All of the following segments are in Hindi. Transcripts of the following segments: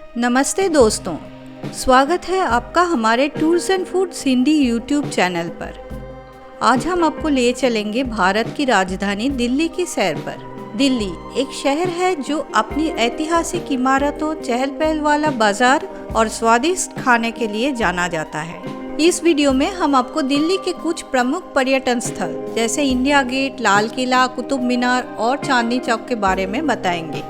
नमस्ते दोस्तों, स्वागत है आपका हमारे tours and foods Hindi YouTube channel पर। आज हम आपको ले चलेंगे भारत की राजधानी दिल्ली की सैर पर। दिल्ली एक शहर है जो अपनी ऐतिहासिक इमारतों, चहल पहल वाला बाजार और स्वादिष्ट खाने के लिए जाना जाता है। इस वीडियो में हम आपको दिल्ली के कुछ प्रमुख पर्यटन स्थल जैसे इंडिया गेट, लाल किला, कुतुब मीनार और चांदनी चौक के बारे में बताएंगे।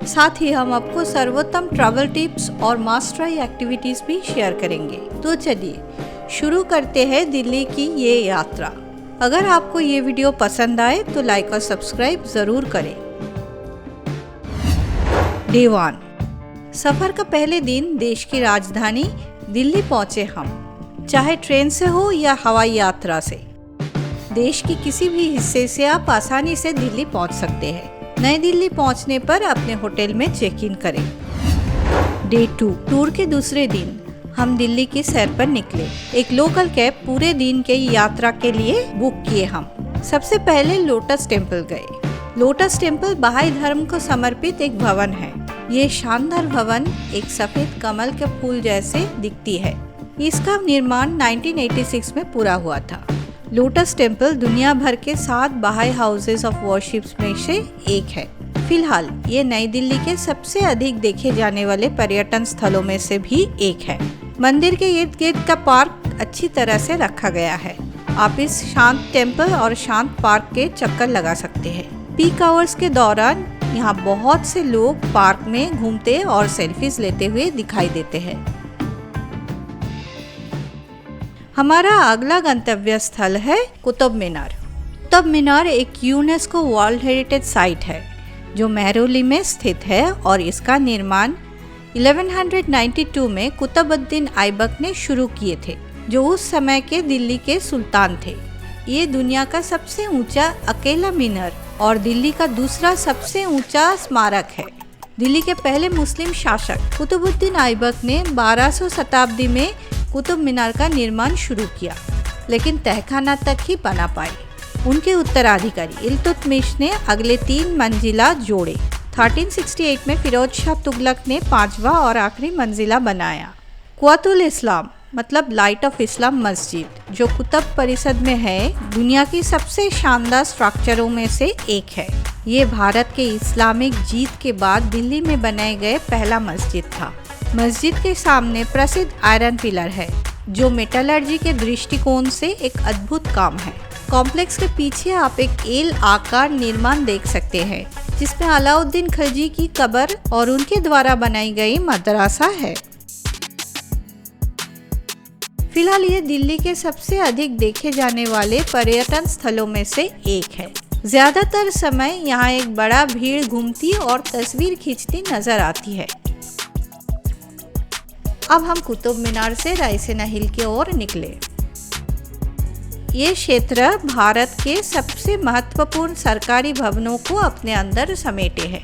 साथ ही हम आपको सर्वोत्तम ट्रैवल टिप्स और मस्ट ट्राई एक्टिविटीज भी शेयर करेंगे। तो चलिए शुरू करते हैं दिल्ली की ये यात्रा। अगर आपको ये वीडियो पसंद आए तो लाइक और सब्सक्राइब जरूर करें। डे 1, सफर का पहले दिन देश की राजधानी दिल्ली पहुंचे हम, चाहे ट्रेन से हो या हवाई यात्रा से। देश की किसी भी हिस्से से आप आसानी से दिल्ली पहुंच सकते हैं। नई दिल्ली पहुंचने पर अपने होटल में चेक इन करें। डे 2, टूर के दूसरे दिन हम दिल्ली की सैर पर निकले। एक लोकल कैब पूरे दिन के यात्रा के लिए बुक किए हम। सबसे पहले लोटस टेम्पल गए। लोटस टेम्पल बहाई धर्म को समर्पित एक भवन है। ये शानदार भवन एक सफेद कमल के फूल जैसे दिखती है। इसका निर्माण 1986 में पूरा हुआ था। लोटस टेम्पल दुनिया भर के 7 बहाई हाउसेस ऑफ वर्शिप में से एक है। फिलहाल ये नई दिल्ली के सबसे अधिक देखे जाने वाले पर्यटन स्थलों में से भी एक है। मंदिर के इर्द गिर्द का पार्क अच्छी तरह से रखा गया है। आप इस शांत टेम्पल और शांत पार्क के चक्कर लगा सकते हैं। पीक आवर्स के दौरान यहाँ बहुत से लोग पार्क में घूमते और सेल्फीज लेते हुए दिखाई देते हैं। हमारा अगला गंतव्य स्थल है कुतुब मीनार। कुतुब मीनार एक यूनेस्को वर्ल्ड हेरिटेज साइट है जो मेहरौली में स्थित है और इसका निर्माण 1192 में कुतुबुद्दीन ऐबक ने शुरू किए थे, जो उस समय के दिल्ली के सुल्तान थे। ये दुनिया का सबसे ऊंचा अकेला मीनार और दिल्ली का दूसरा सबसे ऊंचा स्मारक है। दिल्ली के पहले मुस्लिम शासक कुतुबुद्दीन ऐबक ने 1200 शताब्दी में कुतुब मीनार का निर्माण शुरू किया, लेकिन तहखाना तक ही बना पाए। उनके उत्तराधिकारी इल्तुतमिश ने अगले 3 मंजिला जोड़े। 1368 में फिरोज शाह तुगलक ने 5वां और आखिरी मंजिला बनाया। कुव्वतुल इस्लाम मतलब लाइट ऑफ इस्लाम मस्जिद, जो कुतुब परिषद में है, दुनिया की सबसे शानदार स्ट्रक्चरों में से एक है। ये भारत के इस्लामिक जीत के बाद दिल्ली में बनाए गए पहला मस्जिद था। मस्जिद के सामने प्रसिद्ध आयरन पिलर है, जो मेटलर्जी के दृष्टिकोण से एक अद्भुत काम है। कॉम्प्लेक्स के पीछे आप एक एल आकार निर्माण देख सकते हैं, जिसमें अलाउद्दीन खिलजी की कब्र और उनके द्वारा बनाई गई मदरसा है। फिलहाल ये दिल्ली के सबसे अधिक देखे जाने वाले पर्यटन स्थलों में से एक है। ज्यादातर समय यहाँ एक बड़ा भीड़ घूमती और तस्वीर खींचती नजर आती है। अब हम कुतुब मीनार से रायसीना हिल की ओर निकले। ये क्षेत्र भारत के सबसे महत्वपूर्ण सरकारी भवनों को अपने अंदर समेटे है,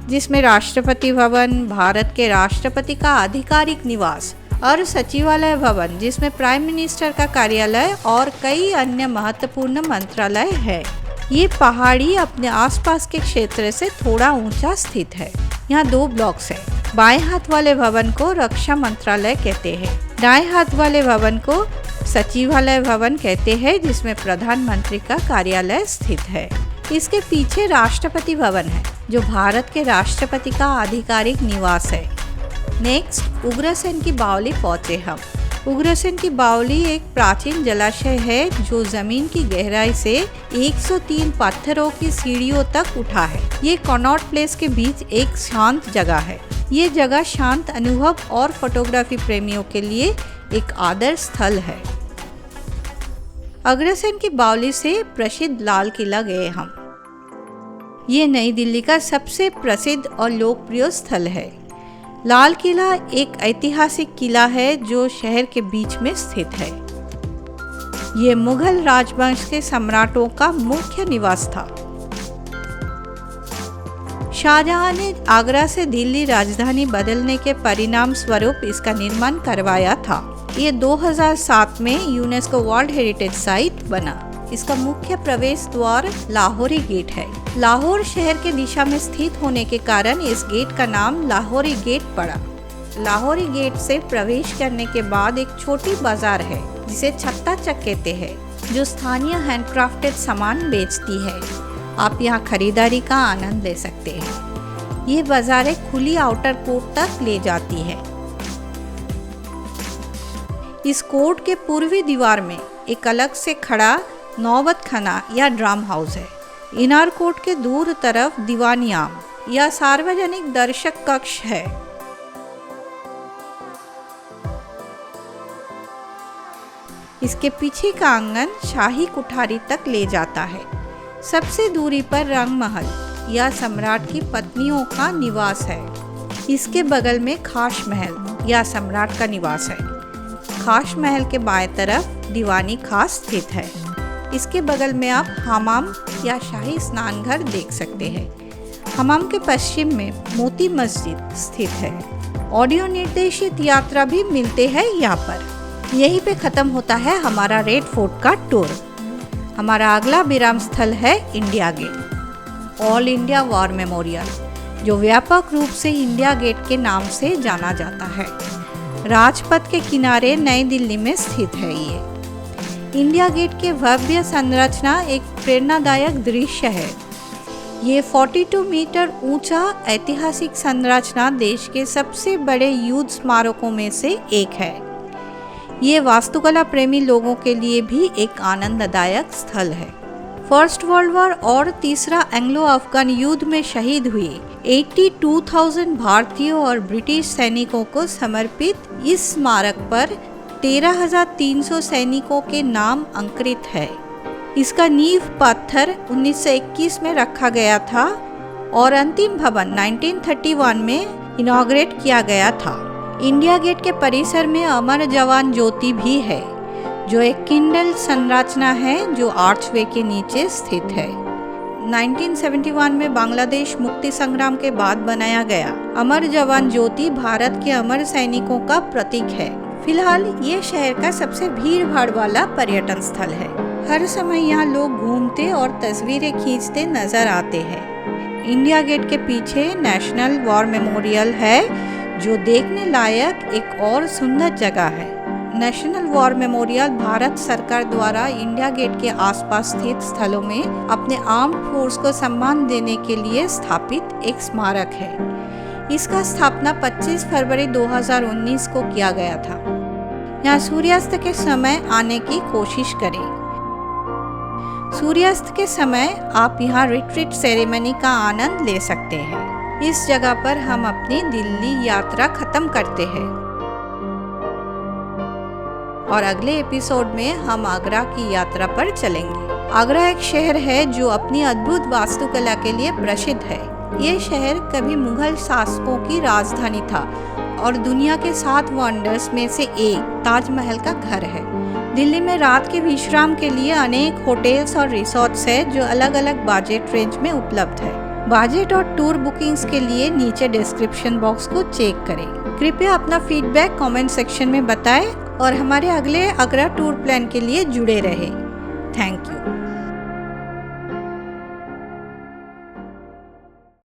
जिसमें राष्ट्रपति भवन, भारत के राष्ट्रपति का आधिकारिक निवास और सचिवालय भवन, जिसमें प्राइम मिनिस्टर का कार्यालय और कई अन्य महत्वपूर्ण मंत्रालय है। ये पहाड़ी अपने आसपास के क्षेत्र से थोड़ा ऊंचा स्थित है। यहाँ 2 ब्लॉक्स हैं। बाएं हाथ वाले भवन को रक्षा मंत्रालय कहते हैं। दाएं हाथ वाले भवन को सचिवालय भवन कहते हैं, जिसमें प्रधानमंत्री का कार्यालय स्थित है। इसके पीछे राष्ट्रपति भवन है, जो भारत के राष्ट्रपति का आधिकारिक निवास है। नेक्स्ट उग्रसेन की बावली पहुंचे हम। उग्रसेन की बावली एक प्राचीन जलाशय है जो जमीन की गहराई से 103 पत्थरों की सीढ़ियों तक उठा है। ये कनॉट प्लेस के बीच एक शांत जगह है। ये जगह शांत अनुभव और फोटोग्राफी प्रेमियों के लिए एक आदर्श स्थल है। अग्रसेन की बावली से प्रसिद्ध लाल किला गए हम। ये नई दिल्ली का सबसे प्रसिद्ध और लोकप्रिय स्थल है। लाल किला एक ऐतिहासिक किला है जो शहर के बीच में स्थित है। ये मुगल राजवंश के सम्राटों का मुख्य निवास था। शाहजहां ने आगरा से दिल्ली राजधानी बदलने के परिणाम स्वरूप इसका निर्माण करवाया था। ये 2007 में यूनेस्को वर्ल्ड हेरिटेज साइट बना। इसका मुख्य प्रवेश द्वार लाहौरी गेट है। लाहौर शहर के दिशा में स्थित होने के कारण इस गेट का नाम लाहौरी गेट पड़ा। लाहौरी गेट से प्रवेश करने के बाद एक छोटी बाजार है जिसे छत्ता चक कहते हैं, जो स्थानीय हैंडक्राफ्टेड सामान बेचती है। आप यहाँ खरीदारी का आनंद ले सकते हैं। ये बाजार एक खुली आउटर कोर्ट तक ले जाती है। इस कोर्ट के पूर्वी दीवार में एक अलग से खड़ा नौबत खाना या ड्राम हाउस है। इनार कोर्ट के दूर तरफ दीवानियाम या सार्वजनिक दर्शक कक्ष है। इसके पीछे का आंगन शाही कुठारी तक ले जाता है। सबसे दूरी पर रंग महल या सम्राट की पत्नियों का निवास है। इसके बगल में खास महल या सम्राट का निवास है। खास महल के बाएं तरफ दीवानी खास स्थित है। इसके बगल में आप हमाम या शाही स्नान घर देख सकते हैं। हमाम के पश्चिम में मोती मस्जिद स्थित है। ऑडियो निर्देशित यात्रा भी मिलते हैं यहाँ पर। यहीं पे ख़त्म होता है हमारा रेड फोर्ट का टूर। हमारा अगला विराम स्थल है India Gate, All India War Memorial, जो व्यापक रूप से इंडिया गेट के नाम से जाना जाता है। राजपथ के किनारे नई दिल्ली में स्थित है। ये इंडिया गेट के भव्य संरचना एक प्रेरणादायक दृश्य है। ये 42 मीटर ऊंचा ऐतिहासिक संरचना देश के सबसे बड़े युद्ध स्मारकों में से एक है। ये वास्तुकला प्रेमी लोगों के लिए भी एक आनंददायक स्थल है। फर्स्ट वर्ल्ड वॉर और तीसरा एंग्लो अफगान युद्ध में शहीद हुए 82,000 भारतीयों और ब्रिटिश सैनिकों को समर्पित इस स्मारक पर 13,300 सैनिकों के नाम अंकित है। इसका नींव पत्थर 1921 में रखा गया था और अंतिम भवन 1931 में इनॉग्रेट किया गया था। इंडिया गेट के परिसर में अमर जवान ज्योति भी है, जो एक किंडल संरचना है जो आर्चवे के नीचे स्थित है। 1971 में बांग्लादेश मुक्ति संग्राम के बाद बनाया गया अमर जवान ज्योति भारत के अमर सैनिकों का प्रतीक है। फिलहाल ये शहर का सबसे भीड़ भाड़ वाला पर्यटन स्थल है। हर समय यहाँ लोग घूमते और तस्वीरें खींचते नजर आते हैं। इंडिया गेट के पीछे नेशनल वॉर मेमोरियल है, जो देखने लायक एक और सुंदर जगह है। नेशनल वॉर मेमोरियल भारत सरकार द्वारा इंडिया गेट के आसपास स्थित स्थलों में अपने आर्म्ड फोर्स को सम्मान देने के लिए स्थापित एक स्मारक है। इसका स्थापना 25 फरवरी 2019 को किया गया था। यहाँ सूर्यास्त के समय आने की कोशिश करें। सूर्यास्त के समय आप यहाँ रिट्रीट सेरेमनी का आनंद ले सकते हैं। इस जगह पर हम अपनी दिल्ली यात्रा खत्म करते हैं और अगले एपिसोड में हम आगरा की यात्रा पर चलेंगे। आगरा एक शहर है जो अपनी अद्भुत वास्तुकला के लिए प्रसिद्ध है। ये शहर कभी मुगल शासकों की राजधानी था और दुनिया के 7 वंडर्स में से एक ताजमहल का घर है। दिल्ली में रात के विश्राम के लिए अनेक होटल्स और रिसोर्ट्स है जो अलग अलग बजट रेंज में उपलब्ध है। बजट और टूर बुकिंग्स के लिए नीचे डिस्क्रिप्शन बॉक्स को चेक करें। कृपया अपना फीडबैक कमेंट सेक्शन में बताएं और हमारे अगले आगरा टूर प्लान के लिए जुड़े रहें। Thank you.